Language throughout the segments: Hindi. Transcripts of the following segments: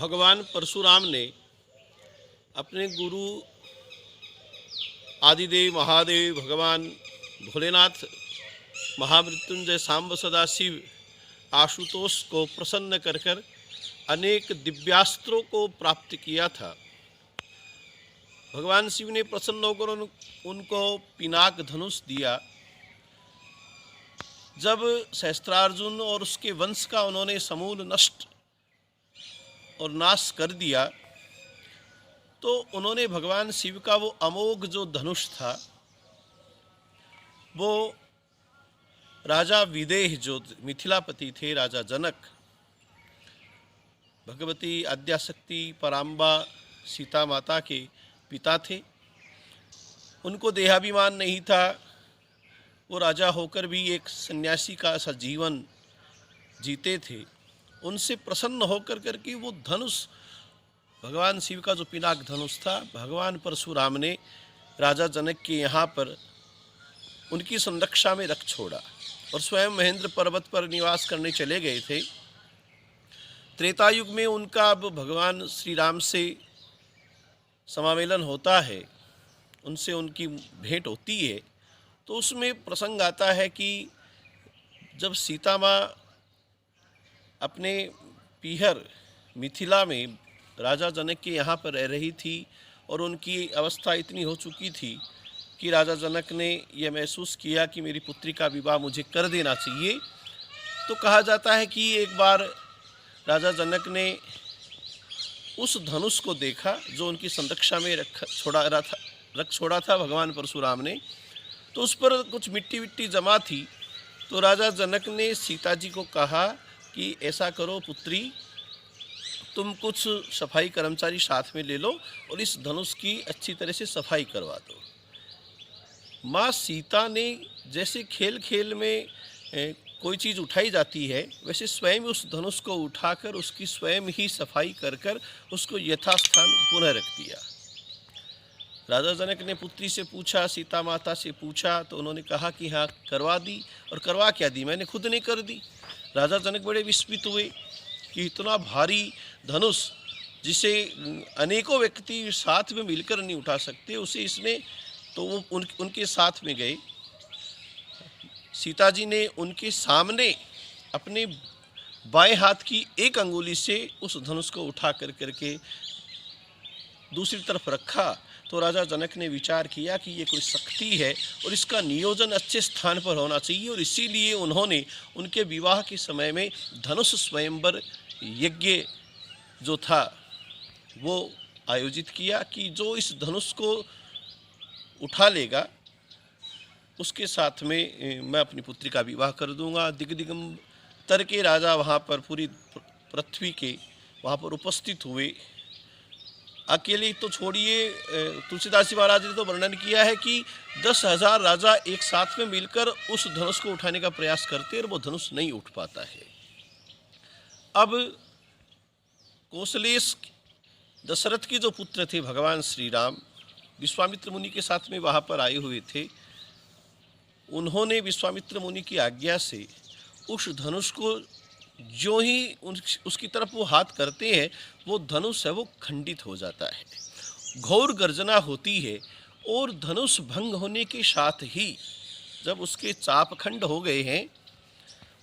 भगवान परशुराम ने अपने गुरु आदिदेव महादेव भगवान भोलेनाथ महामृत्युंजय सांब सदाशिव आशुतोष को प्रसन्न कर कर अनेक दिव्यास्त्रों को प्राप्त किया था। भगवान शिव ने प्रसन्न होकर उनको पिनाक धनुष दिया। जब सहस्त्रार्जुन और उसके वंश का उन्होंने समूल नष्ट और नाश कर दिया तो उन्होंने भगवान शिव का वो अमोघ जो धनुष था वो राजा विदेह जो मिथिलापति थे, राजा जनक, भगवती आद्याशक्ति पराम्बा सीता माता के पिता थे। उनको देहाभिमान नहीं था, वो राजा होकर भी एक सन्यासी का सा जीवन जीते थे। उनसे प्रसन्न होकर करके वो धनुष, भगवान शिव का जो पिनाक धनुष था, भगवान परशुराम ने राजा जनक के यहाँ पर उनकी संरक्षा में रख छोड़ा और स्वयं महेंद्र पर्वत पर निवास करने चले गए थे। त्रेता युग में उनका अब भगवान श्री राम से समामेलन होता है, उनसे उनकी भेंट होती है। तो उसमें प्रसंग आता है कि जब सीता माँ अपने पीहर मिथिला में राजा जनक के यहाँ पर रह रही थी और उनकी अवस्था इतनी हो चुकी थी कि राजा जनक ने यह महसूस किया कि मेरी पुत्री का विवाह मुझे कर देना चाहिए। तो कहा जाता है कि एक बार राजा जनक ने उस धनुष को देखा जो उनकी संरक्षा में रख छोड़ा था भगवान परशुराम ने। तो उस पर कुछ मिट्टी विट्टी जमा थी। तो राजा जनक ने सीता जी को कहा कि ऐसा करो पुत्री, तुम कुछ सफाई कर्मचारी साथ में ले लो और इस धनुष की अच्छी तरह से सफाई करवा दो। माँ सीता ने जैसे खेल खेल में कोई चीज़ उठाई जाती है वैसे स्वयं उस धनुष को उठाकर उसकी स्वयं ही सफाई कर कर उसको यथास्थान पुनः रख दिया। राजा जनक ने पुत्री से पूछा, सीता माता से पूछा, तो उन्होंने कहा कि हाँ करवा दी। और करवा क्या दी, मैंने खुद ने कर दी। राजा जनक बड़े विस्मित हुए कि इतना भारी धनुष जिसे अनेकों व्यक्ति साथ में मिलकर नहीं उठा सकते, उसे इसने, तो वो उनके साथ में गए। सीता जी ने उनके सामने अपने बाएं हाथ की एक अंगुली से उस धनुष को उठा कर करके दूसरी तरफ रखा। तो राजा जनक ने विचार किया कि ये कोई शक्ति है और इसका नियोजन अच्छे स्थान पर होना चाहिए, और इसीलिए उन्होंने उनके विवाह के समय में धनुष स्वयंवर यज्ञ जो था वो आयोजित किया कि जो इस धनुष को उठा लेगा उसके साथ में मैं अपनी पुत्री का विवाह कर दूंगा। दिग्दिगंबर के राजा वहाँ पर पूरी पृथ्वी के वहाँ पर उपस्थित हुए। अकेले तो छोड़िए, तुलसीदास जी महाराज ने तो वर्णन किया है कि 10,000 राजा एक साथ में मिलकर उस धनुष को उठाने का प्रयास करते और वो धनुष नहीं उठ पाता है। अब कौशलेश दशरथ के जो पुत्र थे भगवान श्री राम, विश्वामित्र मुनि के साथ में वहाँ पर आए हुए थे। उन्होंने विश्वामित्र मुनि की आज्ञा से उस धनुष को जो ही उसकी तरफ वो हाथ करते हैं वो धनुष है वो खंडित हो जाता है। घोर गर्जना होती है और धनुष भंग होने के साथ ही जब उसके चाप खंड हो गए हैं,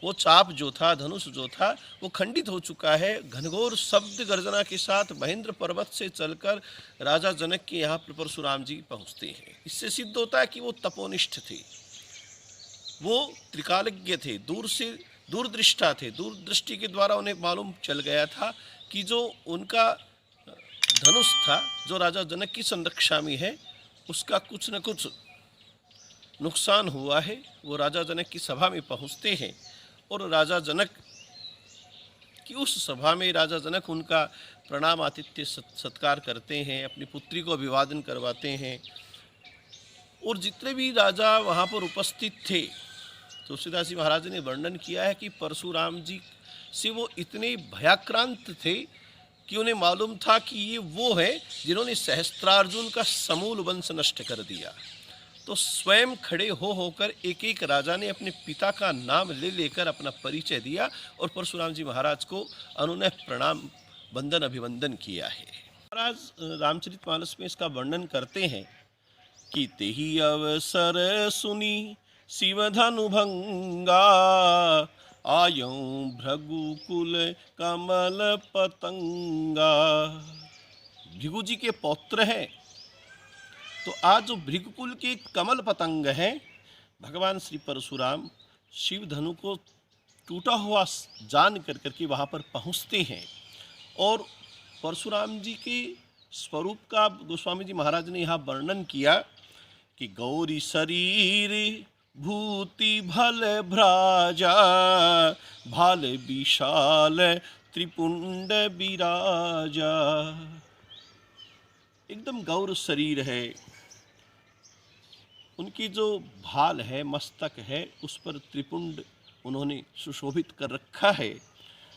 वो चाप जो था, धनुष जो था वो खंडित हो चुका है। घनघोर शब्द गर्जना के साथ महेंद्र पर्वत से चलकर राजा जनक के यहाँ पर परशुराम जी पहुँचते हैं। इससे सिद्ध होता है कि वो तपोनिष्ठ थे, वो त्रिकालज्ञ थे, दूरदृष्टा थे। दूरदृष्टि के द्वारा उन्हें मालूम चल गया था कि जो उनका धनुष था जो राजा जनक की संरक्षा में है उसका कुछ न कुछ नुकसान हुआ है। वो राजा जनक की सभा में पहुँचते हैं और राजा जनक की उस सभा में राजा जनक उनका प्रणाम आतिथ्य सत्कार करते हैं, अपनी पुत्री को अभिवादन करवाते हैं। और जितने भी राजा वहाँ पर उपस्थित थे, तुलसीदास जी महाराज ने वर्णन किया है कि परशुराम जी से वो इतने भयाक्रांत थे कि उन्हें मालूम था कि ये वो है जिन्होंने सहस्त्रार्जुन का समूल वंश नष्ट कर दिया। तो स्वयं खड़े हो होकर एक एक राजा ने अपने पिता का नाम ले लेकर अपना परिचय दिया और परशुराम जी महाराज को अनुनय प्रणाम वंदन अभिवंदन किया है। महाराज रामचरितमानस में इसका वर्णन करते हैं कि तेहि अवसर सुनी शिवधनु भंगा, आयौ भृगुकुल कमल पतंगा। भृगु जी के पौत्र हैं, तो आज जो भृगुकुल के कमल पतंग हैं, भगवान श्री परशुराम शिव धनु को टूटा हुआ जान करके वहाँ पर पहुँचते हैं। और परशुराम जी के स्वरूप का गोस्वामी जी महाराज ने यहाँ वर्णन किया कि गौरी शरीर भूति भल भ्राजा, भाल विशाल त्रिपुंड विराजा। एकदम गौर शरीर है, उनकी जो भाल है, मस्तक है, उस पर त्रिपुंड उन्होंने सुशोभित कर रखा है।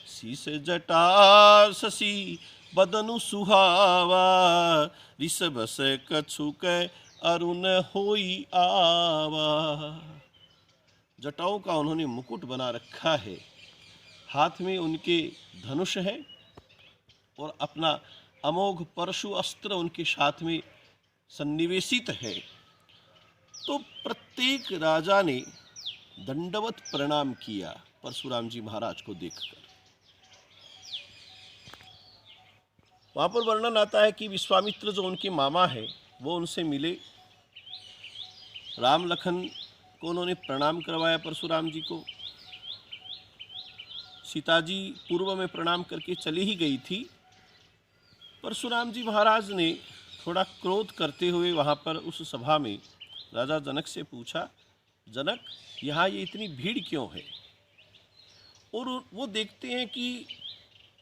शीश जटा शशि बदनु सुहावा, ऋषभ से कछुक अरुण होई आवा। जटाओं का उन्होंने मुकुट बना रखा है, हाथ में उनके धनुष है और अपना अमोघ परशु अस्त्र उनके साथ में सन्निवेशित है। तो प्रत्येक राजा ने दंडवत प्रणाम किया परशुराम जी महाराज को देखकर। वहाँ पर वर्णन आता है कि विश्वामित्र जो उनके मामा है वो उनसे मिले, राम लखन को उन्होंने प्रणाम करवाया परशुराम जी को। सीता जी पूर्व में प्रणाम करके चली ही गई थी। परशुराम जी महाराज ने थोड़ा क्रोध करते हुए वहाँ पर उस सभा में राजा जनक से पूछा, जनक यहाँ ये इतनी भीड़ क्यों है? और वो देखते हैं कि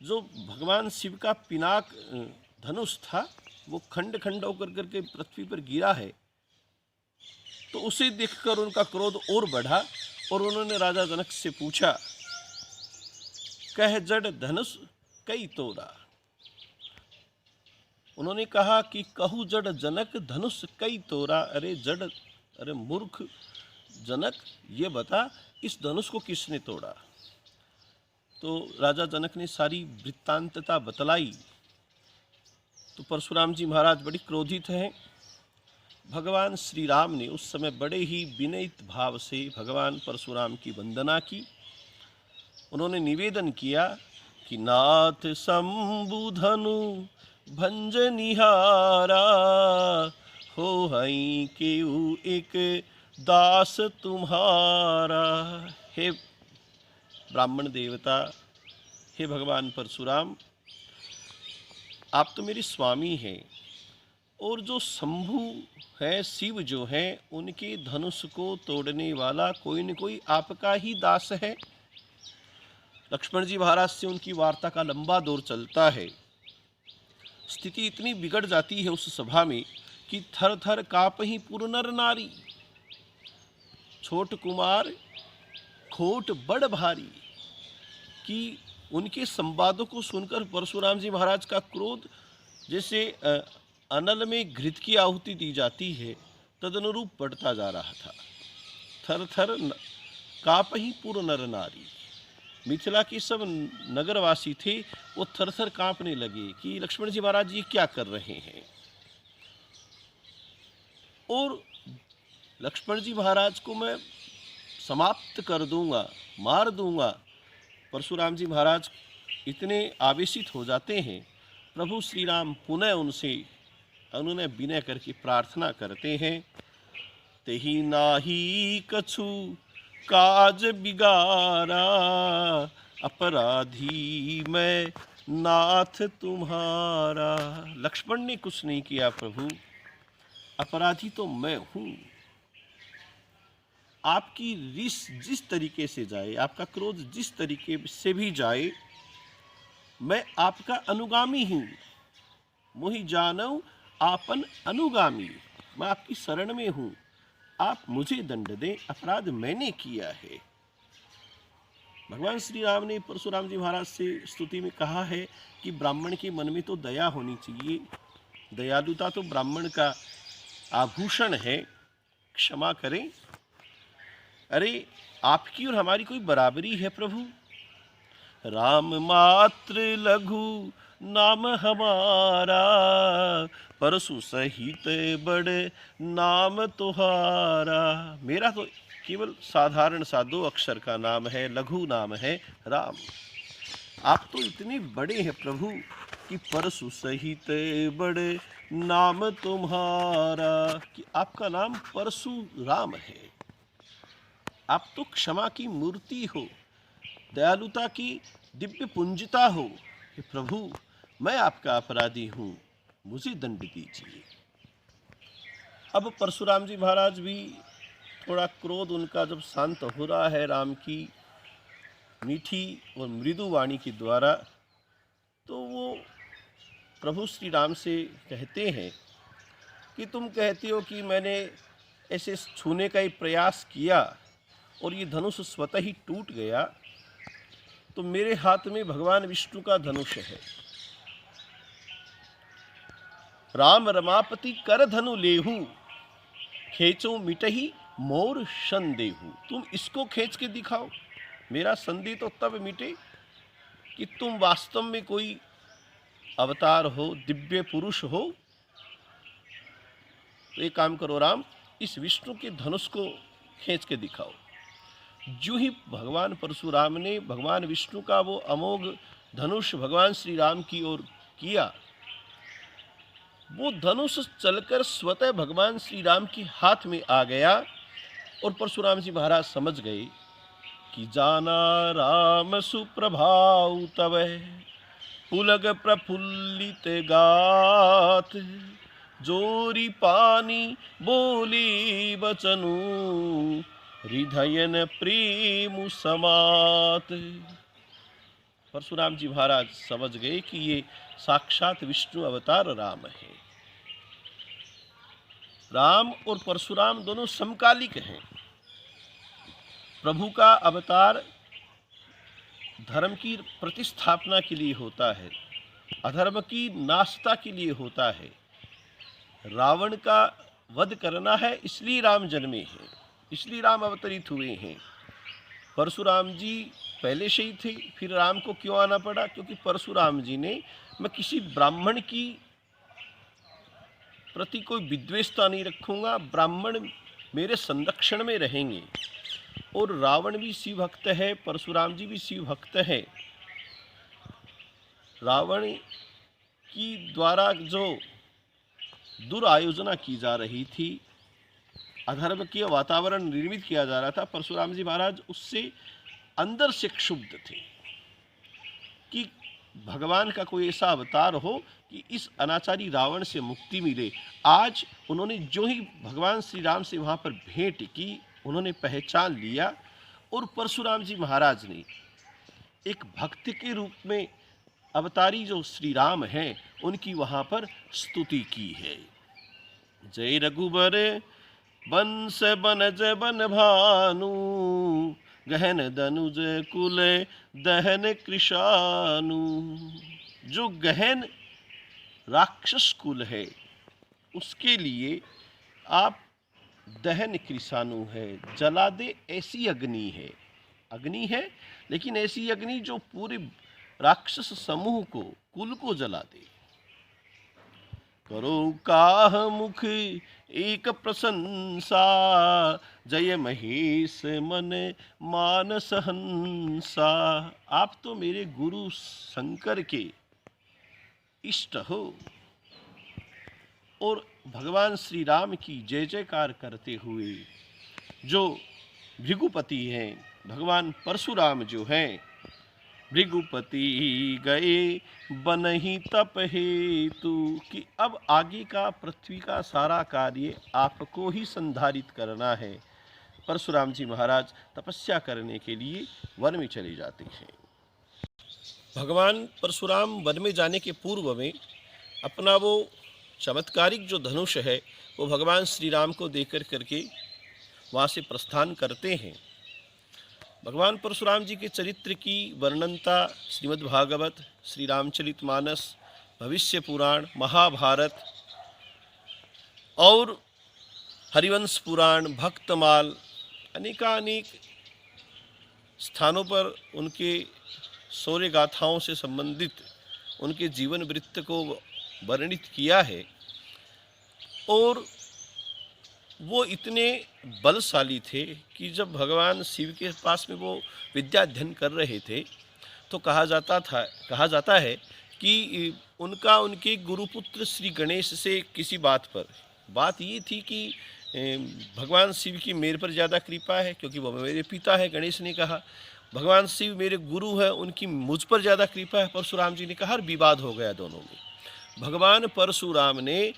जो भगवान शिव का पिनाक धनुष था वो खंड खंड होकर करके पृथ्वी पर गिरा है। तो उसे देखकर उनका क्रोध और बढ़ा और उन्होंने राजा जनक से पूछा, कह जड़ धनुष कई तोड़ा। उन्होंने कहा कि कहू जड़ जनक धनुष कई तोड़ा। अरे जड़, अरे मूर्ख जनक, ये बता इस धनुष को किसने तोड़ा? तो राजा जनक ने सारी वृत्तांतता बतलाई। तो परशुराम जी महाराज बड़ी क्रोधित हैं। भगवान श्री राम ने उस समय बड़े ही विनयित भाव से भगवान परशुराम की वंदना की। उन्होंने निवेदन किया कि नाथ शंभुधनु भंज निहारा, हो हई केऊ एक दास तुम्हारा। हे ब्राह्मण देवता, हे भगवान परशुराम, आप तो मेरे स्वामी हैं और जो शंभु है, शिव जो है, उनके धनुष को तोड़ने वाला कोई न कोई आपका ही दास है। लक्ष्मण जी महाराज से उनकी वार्ता का लंबा दौर चलता है। स्थिति इतनी बिगड़ जाती है उस सभा में कि थर थर काँपहि पुर नर नारी, छोट कुमार खोट बड़ भारी। कि उनके संवादों को सुनकर परशुराम जी महाराज का क्रोध जैसे अनल में घृत की आहुति दी जाती है तदनुरूप बढ़ता जा रहा था। थर थर काँपहि पुर नर नारी। मिथिला के सब नगरवासी थे, वो थर थर काँपने लगे कि लक्ष्मण जी महाराज ये क्या कर रहे हैं। और लक्ष्मण जी महाराज को मैं समाप्त कर दूंगा, मार दूंगा। परशुराम जी महाराज इतने आवेशित हो जाते हैं। प्रभु श्री राम पुनः उनसे उन्होंने विनय करके प्रार्थना करते हैं, तेहि नाही कछु काज बिगारा, अपराधी मैं नाथ तुम्हारा। लक्ष्मण ने कुछ नहीं किया प्रभु, अपराधी तो मैं हूँ। आपकी रिस जिस तरीके से जाए, आपका क्रोध जिस तरीके से भी जाए, मैं आपका अनुगामी हूँ। मोहि जानऊ आपन अनुगामी, मैं आपकी शरण में हूँ, आप मुझे दंड दें, अपराध मैंने किया है। भगवान श्री राम ने परशुराम जी महाराज से स्तुति में कहा है कि ब्राह्मण के मन में तो दया होनी चाहिए, दयालुता तो ब्राह्मण का आभूषण है, क्षमा करें। अरे आपकी और हमारी कोई बराबरी है प्रभु? राम मात्र लघु नाम हमारा, परसु सहित बड़े नाम तुम्हारा। मेरा तो केवल साधारण सा 2 अक्षर का नाम है, लघु नाम है राम। आप तो इतने बड़े हैं प्रभु कि परसु सहित बड़े नाम तुम्हारा, कि आपका नाम परशुराम है। आप तो क्षमा की मूर्ति हो, दयालुता की दिव्य पुंजता हो। कि प्रभु मैं आपका अपराधी हूँ, मुझे दंड दीजिए। अब परशुराम जी महाराज भी थोड़ा क्रोध उनका जब शांत हो रहा है राम की मीठी और मृदु वाणी के द्वारा, तो वो प्रभु श्री राम से कहते हैं कि तुम कहते हो कि मैंने ऐसे छूने का ही प्रयास किया और ये धनुष स्वतः ही टूट गया, तो मेरे हाथ में भगवान विष्णु का धनुष है। राम रमापति कर धनु लेहू, खेचो मिटही मोर संदेहू। तुम इसको खींच के दिखाओ, मेरा संदेह तो तब मिटे कि तुम वास्तव में कोई अवतार हो, दिव्य पुरुष हो। तो एक काम करो राम, इस विष्णु के धनुष को खींच के दिखाओ। जो ही भगवान परशुराम ने भगवान विष्णु का वो अमोघ धनुष भगवान श्री राम की ओर किया, वो धनुष चलकर स्वतः भगवान श्री राम के हाथ में आ गया। और परशुराम जी महाराज समझ गए कि जाना राम सुप्रभाव तव, पुलग प्रफुल्लित गात, जोरी पानी बोली बचनु, हृदयन प्रेम समात। परशुराम जी महाराज समझ गए कि ये साक्षात विष्णु अवतार राम है। राम और परशुराम दोनों समकालिक हैं। प्रभु का अवतार धर्म की प्रतिस्थापना के लिए होता है, अधर्म की नाशता के लिए होता है। रावण का वध करना है, इसलिए राम जन्मे हैं, इसलिए राम अवतरित हुए हैं। परशुराम जी पहले से ही थे, फिर राम को क्यों आना पड़ा? क्योंकि परशुराम जी ने मैं किसी ब्राह्मण की प्रति कोई विद्वेषता नहीं रखूंगा, ब्राह्मण मेरे संरक्षण में रहेंगे। और रावण भी शिव भक्त है, परशुराम जी भी शिव भक्त है। रावण की द्वारा जो दुरायोजना की जा रही थी, अधर्म के वातावरण निर्मित किया जा रहा था, परशुराम जी महाराज उससे अंदर से क्षुब्ध थे कि भगवान का कोई ऐसा अवतार हो कि इस अनाचारी रावण से मुक्ति मिले। आज उन्होंने जो ही भगवान श्री राम से वहाँ पर भेंट की, उन्होंने पहचान लिया और परशुराम जी महाराज ने एक भक्त के रूप में अवतारी जो श्री राम हैं उनकी वहाँ पर स्तुति की है। जय रघुबर बंस बनज बन भानु, गहन दनुज कुल दहन कृशानु। जो गहन राक्षस कुल है उसके लिए आप दहन कृशानु है, जला दे ऐसी अग्नि है। अग्नि है लेकिन ऐसी अग्नि जो पूरे राक्षस समूह को, कुल को जला दे। करो काह मुख एक प्रशंसा, जय महेश मन मानस हंसा। आप तो मेरे गुरु शंकर के इष्ट हो और भगवान श्री राम की जय जयकार करते हुए जो भृगुपति हैं, भगवान परशुराम जो हैं, भृगुपति गए बनहि तप हेतु, कि अब आगे का पृथ्वी का सारा कार्य आपको ही संधारित करना है। परशुराम जी महाराज तपस्या करने के लिए वन में चले जाते हैं। भगवान परशुराम वन में जाने के पूर्व में अपना वो चमत्कारिक जो धनुष है वो भगवान श्री राम को देकर करके वहाँ से प्रस्थान करते हैं। भगवान परशुराम जी के चरित्र की वर्णनता श्रीमद् भागवत, श्री रामचरितमानस, भविष्य पुराण, महाभारत और हरिवंश पुराण, भक्तमाल, अनेकानेक स्थानों पर उनके शौर्य गाथाओं से संबंधित उनके जीवन वृत्त को वर्णित किया है। और वो इतने बलशाली थे कि जब भगवान शिव के पास में वो विद्या अध्ययन कर रहे थे तो कहा जाता है कि उनके गुरुपुत्र श्री गणेश से किसी बात ये थी कि भगवान शिव की मेरे पर ज़्यादा कृपा है क्योंकि वो मेरे पिता है। गणेश ने कहा भगवान शिव मेरे गुरु है, उनकी मुझ पर ज़्यादा कृपा है। परशुराम जी ने कहा, और विवाद हो गया दोनों में। भगवान परशुराम ने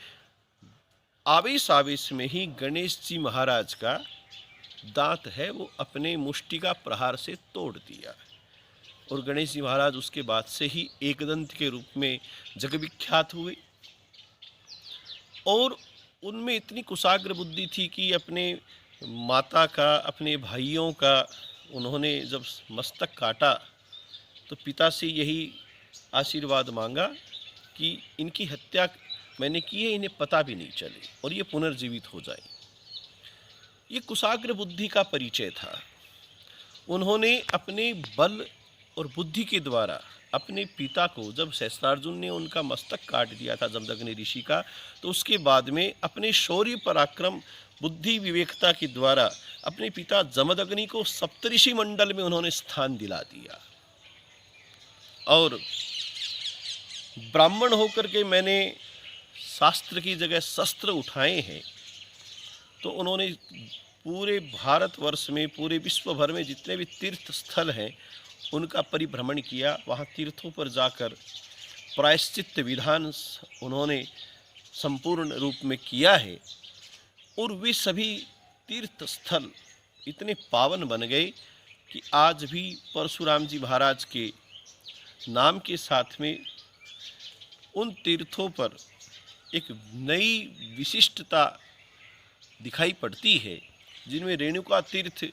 आवेश में ही गणेश जी महाराज का दांत है वो अपने मुष्टि का प्रहार से तोड़ दिया, और गणेश जी महाराज उसके बाद से ही एकदंत के रूप में जगविख्यात हुए। और उनमें इतनी कुशाग्र बुद्धि थी कि अपने माता का, अपने भाइयों का उन्होंने जब मस्तक काटा तो पिता से यही आशीर्वाद मांगा कि इनकी हत्या मैंने की है, इन्हें पता भी नहीं चले और ये पुनर्जीवित हो जाए। ये कुशाग्र बुद्धि का परिचय था। उन्होंने अपने बल और बुद्धि के द्वारा अपने पिता को, जब सहस्त्रार्जुन ने उनका मस्तक काट दिया था जमदग्नि ऋषि का, तो उसके बाद में अपने शौर्य पराक्रम बुद्धि विवेकता के द्वारा अपने पिता जमदग्नि को सप्तऋषि मंडल में उन्होंने स्थान दिला दिया। और ब्राह्मण होकर के मैंने शास्त्र की जगह शस्त्र उठाए हैं, तो उन्होंने पूरे भारतवर्ष में, पूरे विश्व भर में जितने भी तीर्थ स्थल हैं उनका परिभ्रमण किया। वहाँ तीर्थों पर जाकर प्रायश्चित्त विधान उन्होंने संपूर्ण रूप में किया है, और वे सभी तीर्थ स्थल इतने पावन बन गए कि आज भी परशुराम जी महाराज के नाम के साथ में उन तीर्थों पर एक नई विशिष्टता दिखाई पड़ती है, जिनमें रेणुका तीर्थ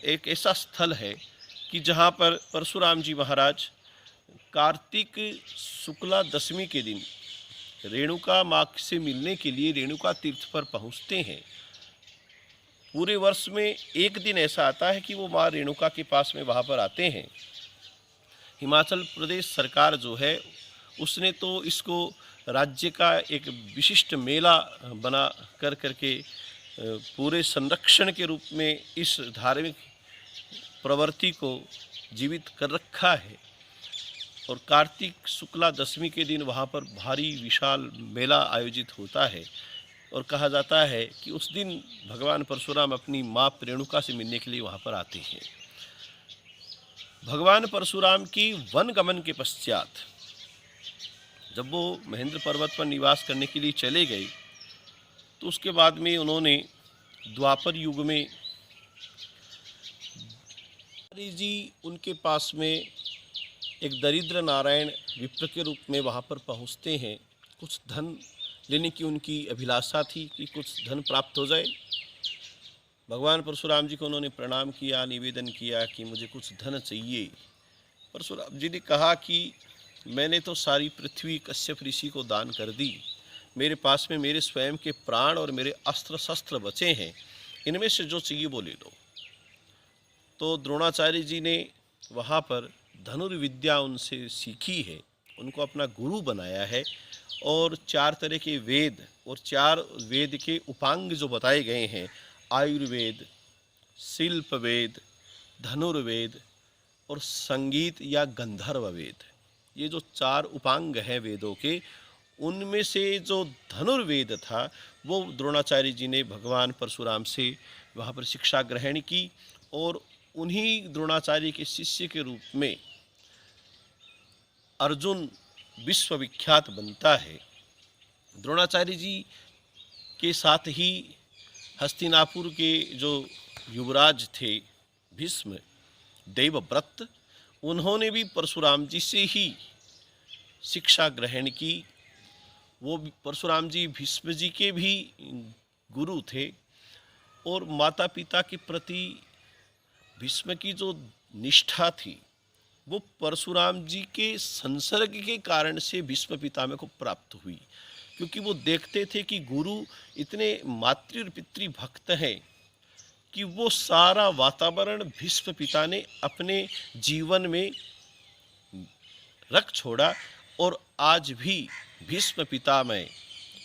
एक ऐसा स्थल है कि जहाँ पर परशुराम जी महाराज कार्तिक शुक्ला दशमी के दिन रेणुका माँ से मिलने के लिए रेणुका तीर्थ पर पहुँचते हैं। पूरे वर्ष में एक दिन ऐसा आता है कि वो माँ रेणुका के पास में वहाँ पर आते हैं। हिमाचल प्रदेश सरकार जो है उसने तो इसको राज्य का एक विशिष्ट मेला बना करके पूरे संरक्षण के रूप में इस धार्मिक प्रवृत्ति को जीवित कर रखा है। और कार्तिक शुक्ला दशमी के दिन वहाँ पर भारी विशाल मेला आयोजित होता है, और कहा जाता है कि उस दिन भगवान परशुराम अपनी माँ रेणुका से मिलने के लिए वहाँ पर आते हैं। भगवान परशुराम की वन गमन के पश्चात जब वो महेंद्र पर्वत पर निवास करने के लिए चले गए, तो उसके बाद में उन्होंने द्वापर युग में जी उनके पास में एक दरिद्र नारायण विप्र के रूप में वहाँ पर पहुँचते हैं। कुछ धन लेने की उनकी अभिलाषा थी कि कुछ धन प्राप्त हो जाए। भगवान परशुराम जी को उन्होंने प्रणाम किया, निवेदन किया कि मुझे कुछ धन चाहिए। परशुराम जी ने कहा कि मैंने तो सारी पृथ्वी कश्यप ऋषि को दान कर दी, मेरे पास में मेरे स्वयं के प्राण और मेरे अस्त्र शस्त्र बचे हैं, इनमें से जो चाहिए वो ले लो। तो द्रोणाचार्य जी ने वहाँ पर धनुर्विद्या उनसे सीखी है, उनको अपना गुरु बनाया है, और 4 तरह के वेद और 4 वेद के उपांग जो बताए गए हैं, आयुर्वेद, शिल्प वेद, धनुर्वेद और संगीत या गंधर्व वेद, ये जो 4 उपांग हैं वेदों के, उनमें से जो धनुर्वेद था वो द्रोणाचार्य जी ने भगवान परशुराम से वहाँ पर शिक्षा ग्रहण की, और उन्हीं द्रोणाचार्य के शिष्य के रूप में अर्जुन विश्वविख्यात बनता है। द्रोणाचार्य जी के साथ ही हस्तिनापुर के जो युवराज थे भीष्म देवव्रत, उन्होंने भी परशुराम जी से ही शिक्षा ग्रहण की। वो परशुराम जी भीष्म जी के भी गुरु थे, और माता पिता के प्रति भीष्म की जो निष्ठा थी वो परशुराम जी के संसर्ग के कारण से भीष्म पितामह को प्राप्त हुई, क्योंकि वो देखते थे कि गुरु इतने मातृ और पितृ भक्त हैं कि वो सारा वातावरण भीष्म पिता ने अपने जीवन में रख छोड़ा और आज भी भीष्म पितामह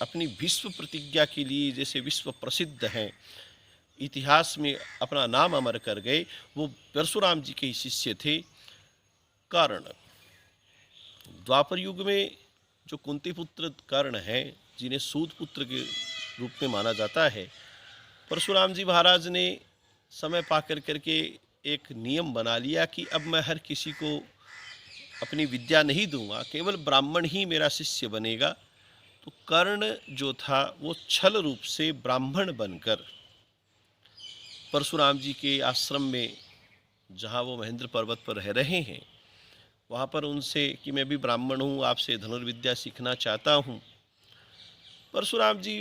अपनी भीष्म प्रतिज्ञा के लिए जैसे विश्व प्रसिद्ध हैं, इतिहास में अपना नाम अमर कर गए, वो परशुराम जी के ही शिष्य थे कर्ण। द्वापर युग में जो कुंती पुत्र कर्ण हैं, जिन्हें सूत पुत्र के रूप में माना जाता है, परशुराम जी महाराज ने समय पा करके एक नियम बना लिया कि अब मैं हर किसी को अपनी विद्या नहीं दूंगा, केवल ब्राह्मण ही मेरा शिष्य बनेगा। तो कर्ण जो था वो छल रूप से ब्राह्मण बनकर परशुराम जी के आश्रम में, जहाँ वो महेंद्र पर्वत पर रह रहे हैं, वहाँ पर उनसे कि मैं भी ब्राह्मण हूँ, आपसे धनुर्विद्या सीखना चाहता हूँ। परशुराम जी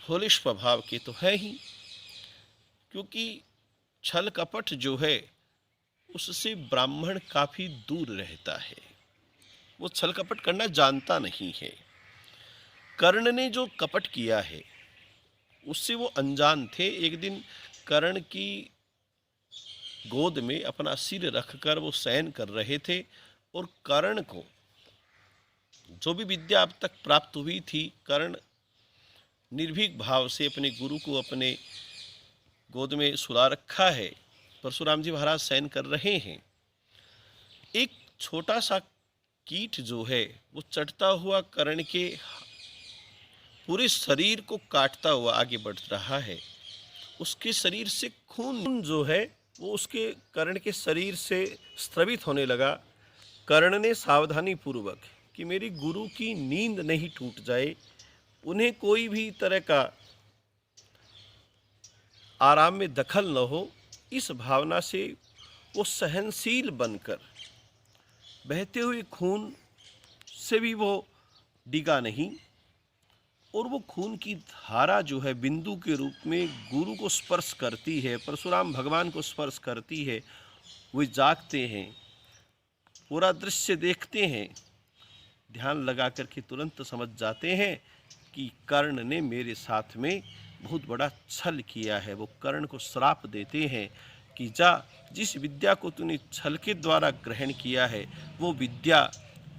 भोले स्वभाव के तो है ही, क्योंकि छल कपट जो है उससे ब्राह्मण काफ़ी दूर रहता है, वो छल कपट करना जानता नहीं है। कर्ण ने जो कपट किया है उससे वो अनजान थे। एक दिन कर्ण की गोद में अपना सिर रखकर वो शयन कर रहे थे और कर्ण को जो भी विद्या अब तक प्राप्त हुई थी, कर्ण निर्भीक भाव से अपने गुरु को अपने गोद में सुला रखा है। परशुराम जी महाराज शयन कर रहे हैं। एक छोटा सा कीट जो है वो चढ़ता हुआ कर्ण के पूरे शरीर को काटता हुआ आगे बढ़ रहा है। उसके शरीर से खून जो है वो उसके कर्ण के शरीर से स्रवित होने लगा। कर्ण ने सावधानी पूर्वक कि मेरी गुरु की नींद नहीं टूट जाए, उन्हें कोई भी तरह का आराम में दखल न हो, इस भावना से वो सहनशील बनकर बहते हुए खून से भी वो डिगा नहीं और वो खून की धारा जो है बिंदु के रूप में गुरु को स्पर्श करती है, परशुराम भगवान को स्पर्श करती है। वे जागते हैं, पूरा दृश्य देखते हैं, ध्यान लगा करके तुरंत समझ जाते हैं कि कर्ण ने मेरे साथ में बहुत बड़ा छल किया है। वो कर्ण को श्राप देते हैं कि जा, जिस विद्या को तूने छल के द्वारा ग्रहण किया है वो विद्या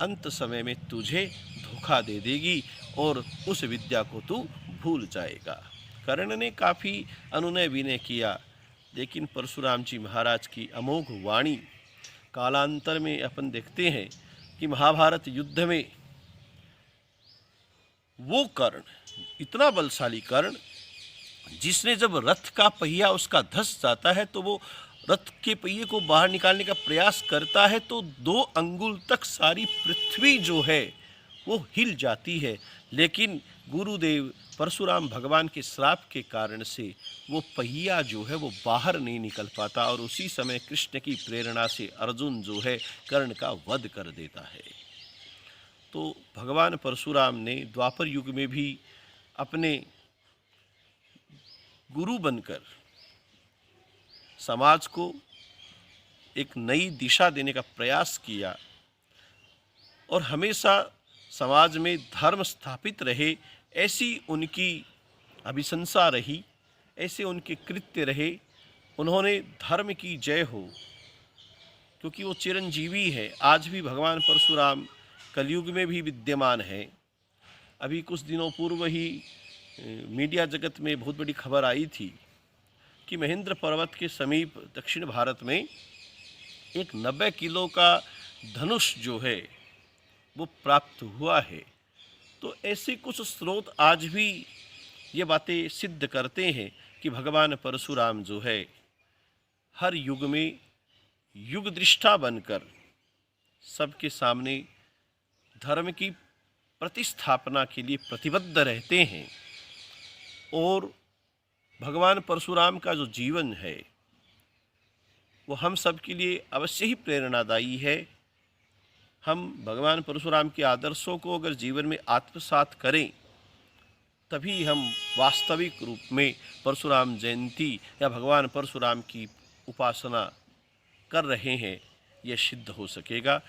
अंत समय में तुझे धोखा दे देगी और उस विद्या को तू भूल जाएगा। कर्ण ने काफ़ी अनुनय विनय किया, लेकिन परशुराम जी महाराज की अमोघ वाणी कालांतर में अपन देखते हैं कि महाभारत युद्ध में वो कर्ण, इतना बलशाली कर्ण, जिसने जब रथ का पहिया उसका धस जाता है तो वो रथ के पहिए को बाहर निकालने का प्रयास करता है तो 2 अंगुल तक सारी पृथ्वी जो है वो हिल जाती है। लेकिन गुरुदेव परशुराम भगवान के श्राप के कारण से वो पहिया जो है वो बाहर नहीं निकल पाता और उसी समय कृष्ण की प्रेरणा से अर्जुन जो है कर्ण का वध कर देता है। तो भगवान परशुराम ने द्वापर युग में भी अपने गुरु बनकर समाज को एक नई दिशा देने का प्रयास किया और हमेशा समाज में धर्म स्थापित रहे, ऐसी उनकी अभिशंसा रही, ऐसे उनके कृत्य रहे। उन्होंने धर्म की जय हो, क्योंकि वो चिरंजीवी है। आज भी भगवान परशुराम कलयुग में भी विद्यमान है। अभी कुछ दिनों पूर्व ही मीडिया जगत में बहुत बड़ी खबर आई थी कि महेंद्र पर्वत के समीप दक्षिण भारत में एक 90 किलो का धनुष जो है वो प्राप्त हुआ है। तो ऐसे कुछ स्रोत आज भी ये बातें सिद्ध करते हैं कि भगवान परशुराम जो है हर युग में युग दृष्टा बनकर सबके सामने धर्म की प्रतिस्थापना के लिए प्रतिबद्ध रहते हैं। और भगवान परशुराम का जो जीवन है वो हम सब के लिए अवश्य ही प्रेरणादायी है। हम भगवान परशुराम के आदर्शों को अगर जीवन में आत्मसात करें तभी हम वास्तविक रूप में परशुराम जयंती या भगवान परशुराम की उपासना कर रहे हैं, यह सिद्ध हो सकेगा।